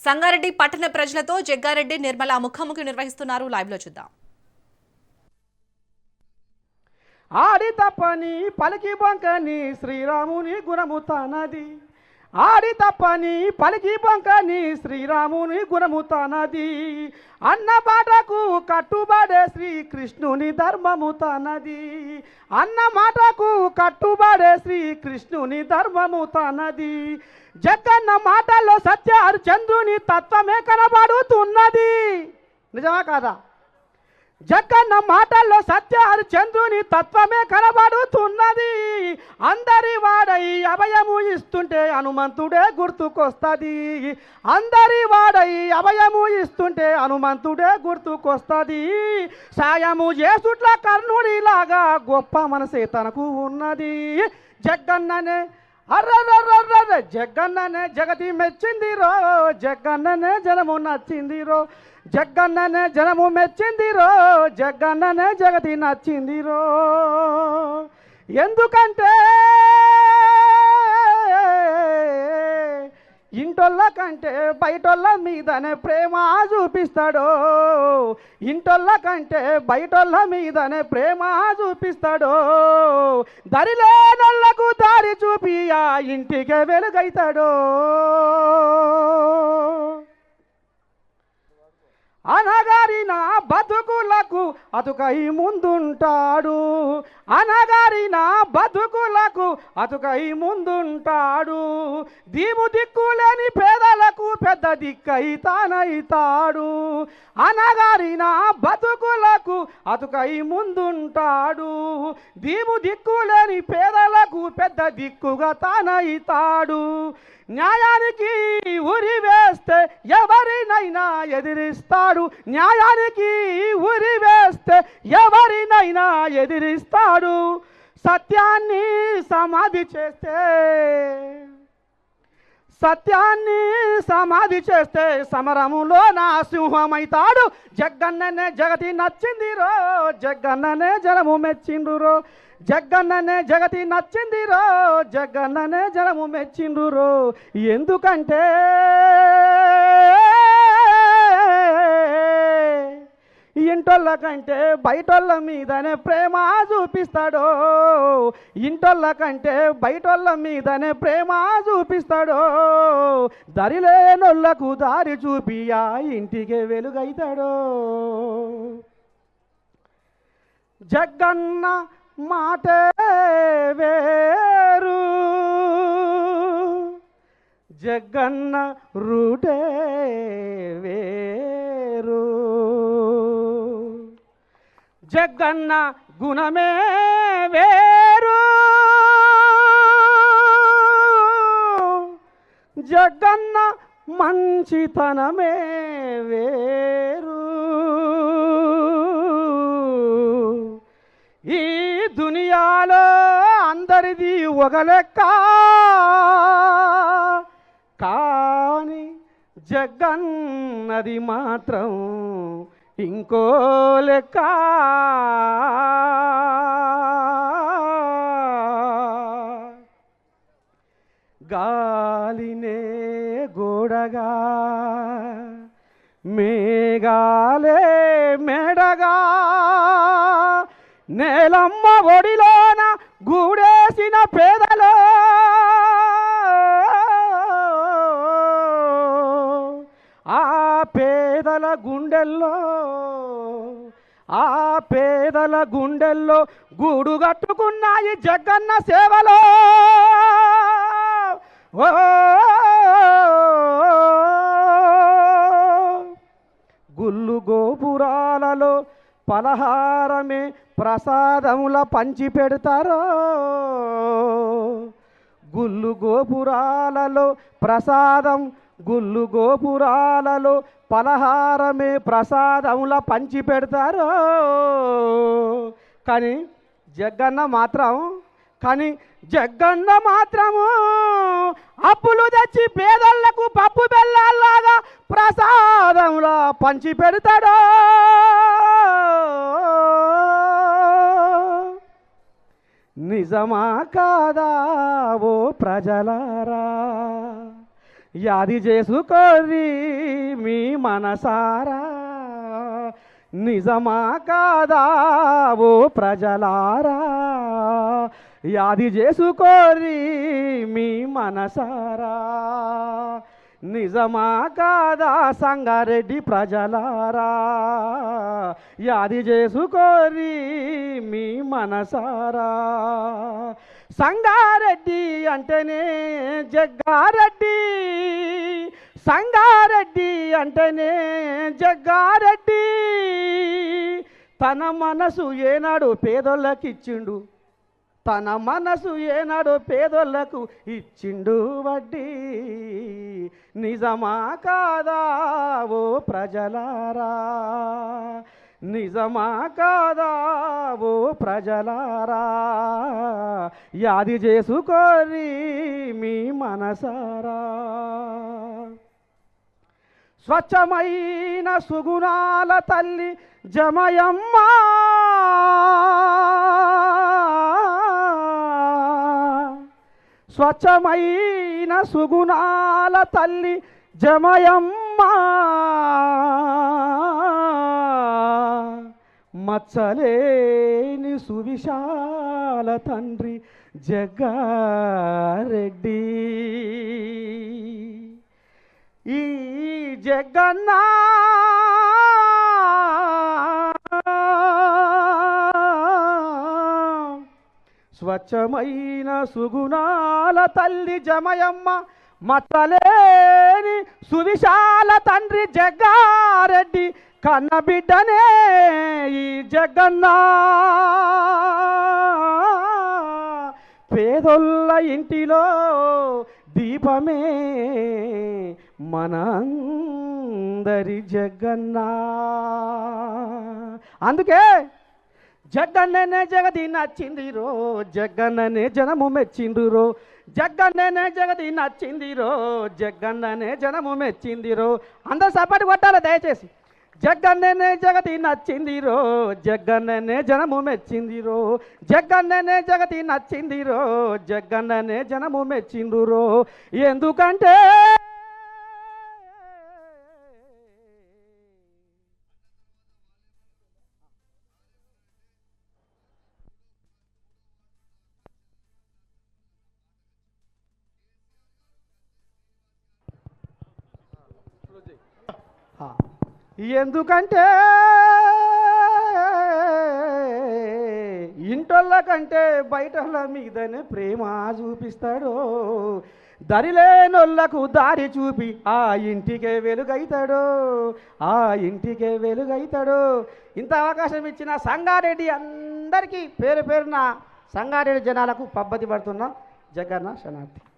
సంగారెడ్డి పట్టణ ప్రజలతో జగ్గారెడ్డి నిర్మల ముఖాముఖి నిర్వహిస్తున్నారు. లైవ్ లో చూద్దాం. ఆడి తప్పని పలికి బొంకని శ్రీరాముని గుణము తనది. ఆడి తప్పని పలికి బొంకని శ్రీరాముని గుణము తనది. అన్న మాటకు కట్టుబడే శ్రీకృష్ణుని ధర్మము తనది. అన్న మాటకు కట్టుబడే శ్రీకృష్ణుని ధర్మము తనది. జగన్న మాటల్లో సత్య హరిచంద్రుని తత్వమే కనబడుతున్నది. నిజమా కాదా? జగన్న మాటల్లో సత్య హరిచంద్రుని తత్వమే కనబడుతున్నది. అందరి వాడై అభయము ఇస్తుంటే హనుమంతుడే గుర్తుకొస్తుంది. అందరి వాడై అభయము ఇస్తుంటే హనుమంతుడే గుర్తుకొస్తుంది. సాయము చేసుట్ల కర్ణుడిలాగా గొప్ప మనసే తనకు ఉన్నది. జగన్ననే అర్రర్రర్ర జగన్ననే జగతి మెచ్చిందిరో. జగన్ననే జనము నచ్చిందిరో. జగన్ననే జనము మెచ్చిందిరో. జగన్ననే జగతి నచ్చిందిరో. ఎందుకంటే ఇంటోళ్ళ కంటే బయటోళ్ళ మీదనే ప్రేమ చూపిస్తాడో. ఇంటోళ్ళ కంటే బయటోళ్ళ మీదనే ప్రేమ చూపిస్తాడో. దరిలేనోళ్లకు దారి చూపి ఆ ఇంటికే వెలుగైతాడో. అనగారిన బతుకులకు అతుకై ముందుంటాడు. అనగారిన బతుకులకు అతుకై ముందుంటాడు. దీము దిక్కులేని పేదలకు పెద్ద దిక్కై తానైతాడు. అనగారిన బతుకులకు అతుకై ముందుంటాడు. దీము దిక్కులేని పేదలకు పెద్ద దిక్కుగా తానైతాడు. న్యాయానికి ఉరి వేస్తే ఎవరినైనా ఎదిరిస్తాడు. న్యాయానికి ఉరి వేస్తే ఎవరినైనా ఎదిరిస్తాడు. సత్యాన్ని సమాధి చేస్తే సమరములో నా సింహమైతాడు. జగన్ననే జగతి నచ్చిందిరో. జగన్ననే జనము మెచ్చిండురో. జగన్ననే జగతి నచ్చిందిరో. జగన్ననే జనము మెచ్చిండురో. ఎందుకంటే ఇంటోళ్ళ కంటే బయటోళ్ళ మీదనే ప్రేమ చూపిస్తాడో. ఇంటోళ్ళ కంటే బయటోళ్ళ మీదనే ప్రేమ చూపిస్తాడో. దరిలేనోళ్లకు దారి చూపి ఆ ఇంటికే వెలుగైతాడో. జగన్న మాటే వేరు. జగన్న రూటే వేరు. జగన్న గుణమే వేరు. జగన్న మంచితనమే వేరు. ఈ దునియాలో అందరిది ఒక లెక్క, కానీ జగన్నది మాత్రం ఇంకో లెక్క. గాలినే గోడగా మేఘాలే మెడగా నేలమ్మ ఒడిలోన గూడేసిన పేదలో ఆ పేదల గుండెల్లో గూడు కట్టుకున్నాయి జగన్న సేవలో. ఓ గుళ్ళు గోపురాలలో పలహారమే ప్రసాదముల పంచి పెడతారో. గుళ్ళు గోపురాలలో పలహారమే ప్రసాదముల పంచి పెడతారో. కానీ జగన్న మాత్రము అప్పులు తెచ్చి పేదళ్లకు పప్పు బెల్లాల్లాగా ప్రసాదములా పంచి పెడతాడో. నిజమా కాదా ఓ ప్రజలారా? యాది చేసుకోరి మీ మనసారా నిజమా కాదా ఓ ప్రజలారా యాది చేసుకోరి మీ మనసారా నిజమా కాదా సంగారెడ్డి ప్రజలారా యాది చేసుకోరి మీ మనసారా సంగారెడ్డి అంటేనే జగ్గారెడ్డి సంగారెడ్డి అంటేనే జగ్గారెడ్డి తన మనసు ఏనాడు పేదోళ్ళకిచ్చిండు తన మనసు ఏనాడు పేదోళ్లకు ఇచ్చిండు వడ్డీ నిజమా కాదా ఓ ప్రజలారా నిజమా కాదా ఓ ప్రజలారా యాది చేసుకోరి మీ మనసారా స్వచ్ఛమైన సుగుణాల తల్లి జమయమ్మ స్వచ్ఛమైన సుగుణాల తల్లి జమయమ్మ మచ్చలేని సువిశాల తండ్రి జగ్గారెడ్డి ఈ జగన్న స్వచ్ఛమైన సుగుణాల తల్లి జమయమ్మ మచ్చలేని సువిశాల తండ్రి జగ్గారెడ్డి కన్నబిడ్డనే ఈ జగన్న పేదొల్ల ఇంటిలో దీపమే మనందరి జగన్న అందుకే జగన్ననే జగతి నచ్చిందిరో జగన్ననే జనము మెచ్చిందిరో జగన్ననే జగతి నచ్చిందిరో జగన్ననే జనము మెచ్చిందిరో అందరు సపాటు కొట్టాలి దయచేసి జగన్ననే జగతి నచ్చిందిరో జగన్ననే జనము మెచ్చిందిరో జగన్ననే జగతి నచ్చిందిరో జగన్ననే జనము మెచ్చిందిరో ఎందుకంటే ఎందుకంటే ఇంటోళ్ళ కంటే బయటోళ్ళ మీదనే ప్రేమ చూపిస్తాడు దరిలేనోళ్ళకు దారి చూపి ఆ ఇంటికే వెలుగైతాడు ఆ ఇంటికే వెలుగైతాడు ఇంత అవకాశం ఇచ్చిన సంగారెడ్డి అందరికీ పేరు పేరున సంగారెడ్డి జనాలకు పబ్బతి పడుతున్నా జగన్న శనార్థి